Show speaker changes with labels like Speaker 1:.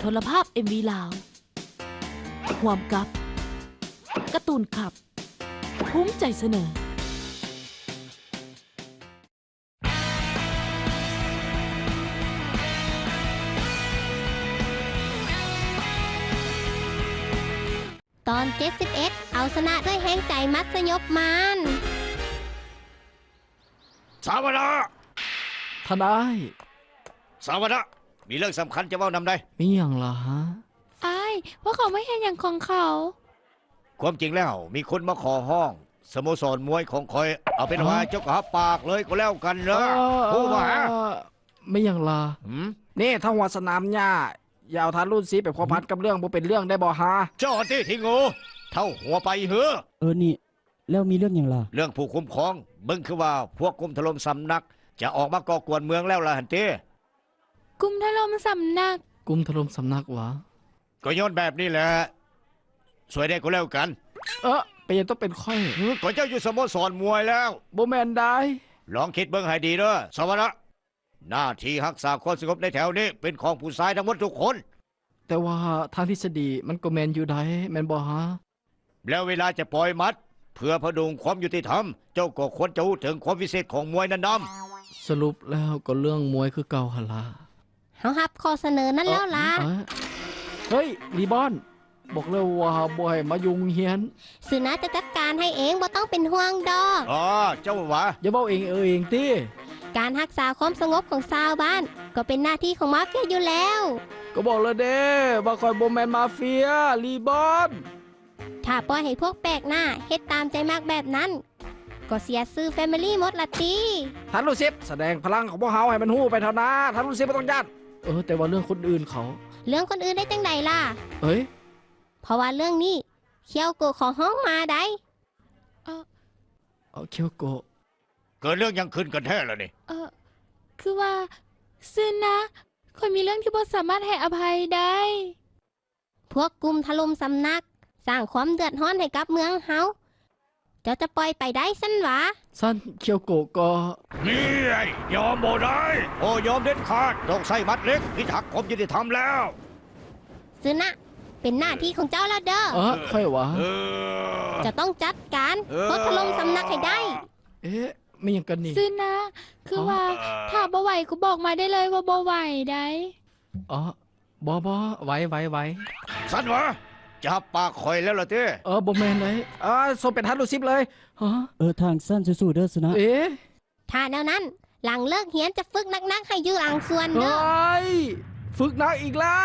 Speaker 1: โทรภาพ MV ลาวห่วมกับการ์ตูนขับภูมิใจเสนอ
Speaker 2: ตอน71เอาชนะด้วยแห้งใจมัดสยบมาน
Speaker 3: สาวนะ
Speaker 4: ทนาย
Speaker 3: สาวนะมีเรื่องสำคัญจะเว้านำได้
Speaker 4: มีอย่างล่ะฮะ
Speaker 5: อ้ายว่าเขาไม่เห็นอย่างของเขา
Speaker 3: ความจริงแล้วมีคนมาขอห้องสโมสรมวยของคอยเอาเป็นว่าเจ้าก็หาปากเลยก็แล้วกันนะผู้ว่า
Speaker 4: ไม่อย่างล่ะ
Speaker 6: นี่ถ้าหัวสนามหญ้าอย่าเอาทานรุ่นสีไปพัวพันกับเรื่องบ่เป็นเรื่องได้บ่ฮะ
Speaker 3: เจ้าที่ที่งูเท่าหัวไปเหือ
Speaker 7: นี่แล้วมีเรื่องอย่างล่ะ
Speaker 3: เรื่องผู้คุ้มครองมึงคือว่าพวกกุมถล่มสำนักจะออกมาก่อกวนเมืองแล้วล่ะฮันเต้
Speaker 5: กุมถล่มสำนัก
Speaker 4: กุมถล่มสำนักวะ
Speaker 3: ก็ย้อนแบบนี้แหละสวยได้ก็แล้วกัน
Speaker 6: เป็นยังต้องเป็นค่อย
Speaker 3: ก็เจ้าอยู่สโมสรมวยแล้ว
Speaker 6: บ่แม่นได้
Speaker 3: ลองคิดเบิ่งให้ดีเด้อสวนะหน้าที่รักษาความสงบในแถวนี้เป็นของผู้ชายทั้งหมดทุกคน
Speaker 6: แต่ว่าทางทฤษฎีมันก็แม่นอยู่ได้แม่นบ่ฮะ
Speaker 3: แล้วเวลาจะปล่อยมัด เพื่อพดุงความยุติธรรม เจ้าก็ควรจะรู้ถึงความพิเศษของมวยนั้นน
Speaker 4: สรุปแล้วก็เรื่องมวยคือเก่าหนล่ะ
Speaker 2: เฮารับข้อเสนอนั้นแล้วล่ะ
Speaker 6: เฮ้ยรีบอนบอกเลยว่าบ่ให้มายุงเฮียน
Speaker 2: สื่อนะจะจัดการให้เองบ่ต้องเป็นห่วงดอก
Speaker 3: ำเจ้าว่า
Speaker 6: อย่าเว้าเองเองติ
Speaker 2: การรักษาความสงบของชาวบ้าน ก็เป็นหน้าที่ของมาเฟียอยู่แล้ว
Speaker 6: ก็บอกแล้วเด้ว่าคอยบ่แม่นมาเฟียรีบอน
Speaker 2: ถ้าปล่อยให้พวกแปลกหน้าเฮ็ดตามใจมากแบบนั้น ก็เสียชื่อแฟมิลี่หมดละติ
Speaker 6: ทานรุ่นสิบแสดงพลังของพวกเฮาให้มันฮู้ไปเท่านั้นทานรุ่นสิบบ่ต้องยัดแต่ว่าเรื่องคนอื่นเขา
Speaker 2: เรื่องคนอื่นได้จังใดล่ะ
Speaker 6: เอ้ย
Speaker 2: เพราะว่าเรื่องนี้เคียวโกะขอห้องมาได้
Speaker 6: เอาเคียวโกะ
Speaker 3: เกิดเรื่องยังขึ้นกันแท้แล้วนี่
Speaker 5: คือว่าซึนนะคนมีเรื่องที่บ่สามารถให้อภัยได้
Speaker 2: พวกกลุ่มถล่มสำนัก สร้างความเดือดร้อนให้กับเมืองเฮาเจ้าจะปล่อยไปได้สั้นหวะ
Speaker 6: สั้นเคียวโกะก็
Speaker 3: นี่ไอ้ยอมบ่ได้โอ้ยอมเด็ดขาดต้องใส่มัดเล็กพิทักษ์ความยุติธรรมแล้ว
Speaker 2: ซึนะเป็นหน้าที่ของเจ้าแล้วเด้อ
Speaker 6: ค่อยวะ
Speaker 2: จะต้องจัดการพวกถล่มสำนักให้ได้
Speaker 6: ไม่ยังกันนี่
Speaker 5: ซึนนะ คือว่าถ้าบ่ไหวก็บอกมาได้เลยว่าบ่ไหวได้
Speaker 6: บ่ไว้
Speaker 3: สันวะจับปากคอยแล้วล่ะเต้
Speaker 6: บ่แม่นเลยส่งเป็นทันรุ่นสิบเลยฮะ
Speaker 7: ทางสั้นสู้ๆเด้อสนะ
Speaker 2: ถ้าแนวนั้น หลังเลิกเฮียนจะฝึกนักๆให้อยู่หลังส่วน
Speaker 6: เฮ้
Speaker 2: เด้อย
Speaker 6: ฝึกหนักอีกแล้